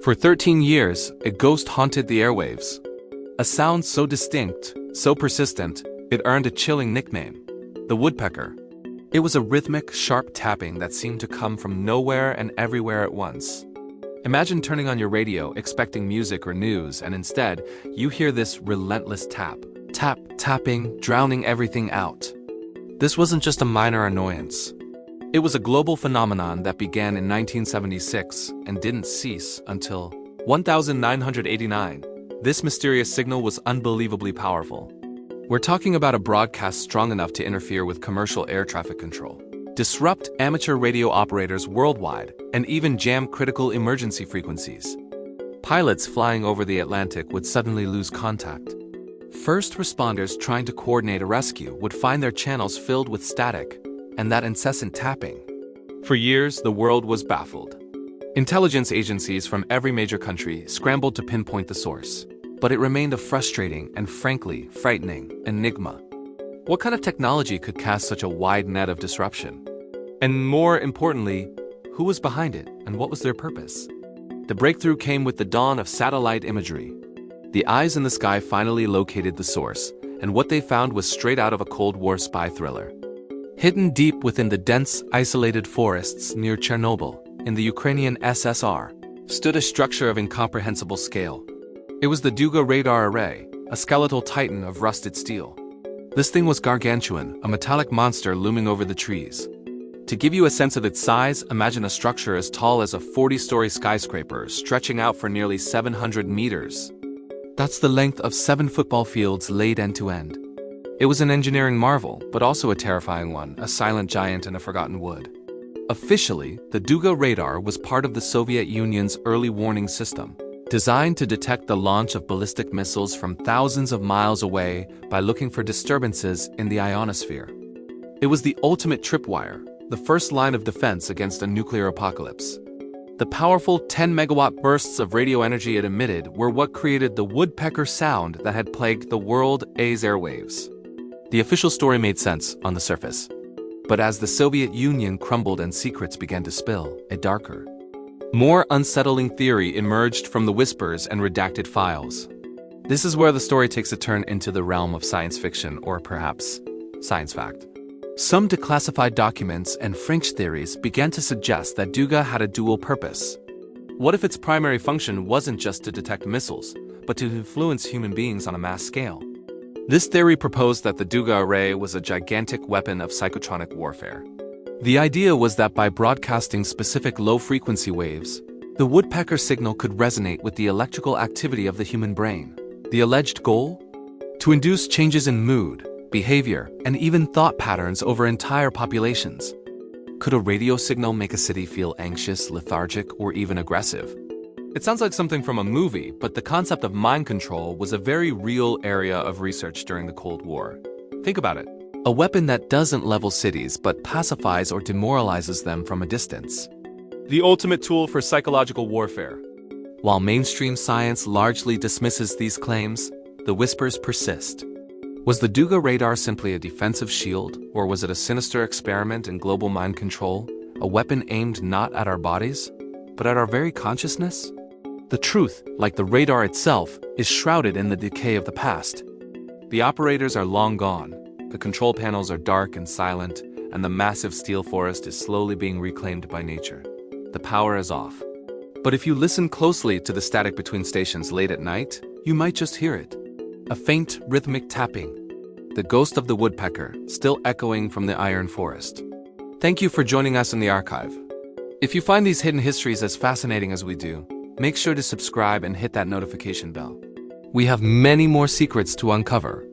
For 13 years, a ghost haunted the airwaves. A sound so distinct, so persistent, it earned a chilling nickname: the woodpecker. It was a rhythmic, sharp tapping that seemed to come from nowhere and everywhere at once. Imagine turning on your radio expecting music or news, and instead, you hear this relentless tap. Tap, tapping, drowning everything out. This wasn't just a minor annoyance. It was a global phenomenon that began in 1976 and didn't cease until 1989. This mysterious signal was unbelievably powerful. We're talking about a broadcast strong enough to interfere with commercial air traffic control, disrupt amateur radio operators worldwide, and even jam critical emergency frequencies. Pilots flying over the Atlantic would suddenly lose contact. First responders trying to coordinate a rescue would find their channels filled with static and that incessant tapping. For years, the world was baffled. Intelligence agencies from every major country scrambled to pinpoint the source, but it remained a frustrating and frankly frightening enigma. What kind of technology could cast such a wide net of disruption? And more importantly, who was behind it and what was their purpose? The breakthrough came with the dawn of satellite imagery. The eyes in the sky finally located the source, and what they found was straight out of a Cold War spy thriller. Hidden deep within the dense, isolated forests near Chernobyl, in the Ukrainian SSR, stood a structure of incomprehensible scale. It was the Duga radar array, a skeletal titan of rusted steel. This thing was gargantuan, a metallic monster looming over the trees. To give you a sense of its size, imagine a structure as tall as a 40-story skyscraper stretching out for nearly 700 meters. That's the length of 7 football fields laid end to end. It was an engineering marvel, but also a terrifying one, a silent giant in a forgotten wood. Officially, the Duga radar was part of the Soviet Union's early warning system, designed to detect the launch of ballistic missiles from thousands of miles away by looking for disturbances in the ionosphere. It was the ultimate tripwire, the first line of defense against a nuclear apocalypse. The powerful 10-megawatt bursts of radio energy it emitted were what created the woodpecker sound that had plagued the world's airwaves. The official story made sense on the surface. But as the Soviet Union crumbled and secrets began to spill, a darker, more unsettling theory emerged from the whispers and redacted files. This is where the story takes a turn into the realm of science fiction, or perhaps science fact. Some declassified documents and fringe theories began to suggest that Duga had a dual purpose. What if its primary function wasn't just to detect missiles, but to influence human beings on a mass scale? This theory proposed that the Duga array was a gigantic weapon of psychotronic warfare. The idea was that by broadcasting specific low-frequency waves, the woodpecker signal could resonate with the electrical activity of the human brain. The alleged goal? To induce changes in mood, behavior, and even thought patterns over entire populations. Could a radio signal make a city feel anxious, lethargic, or even aggressive? It sounds like something from a movie, but the concept of mind control was a very real area of research during the Cold War. Think about it. A weapon that doesn't level cities but pacifies or demoralizes them from a distance. The ultimate tool for psychological warfare. While mainstream science largely dismisses these claims, the whispers persist. Was the Duga radar simply a defensive shield, or was it a sinister experiment in global mind control, a weapon aimed not at our bodies, but at our very consciousness? The truth, like the radar itself, is shrouded in the decay of the past. The operators are long gone, the control panels are dark and silent, and the massive steel forest is slowly being reclaimed by nature. The power is off. But if you listen closely to the static between stations late at night, you might just hear it. A faint, rhythmic tapping. The ghost of the woodpecker, still echoing from the iron forest. Thank you for joining us in the archive. If you find these hidden histories as fascinating as we do, make sure to subscribe and hit that notification bell. We have many more secrets to uncover.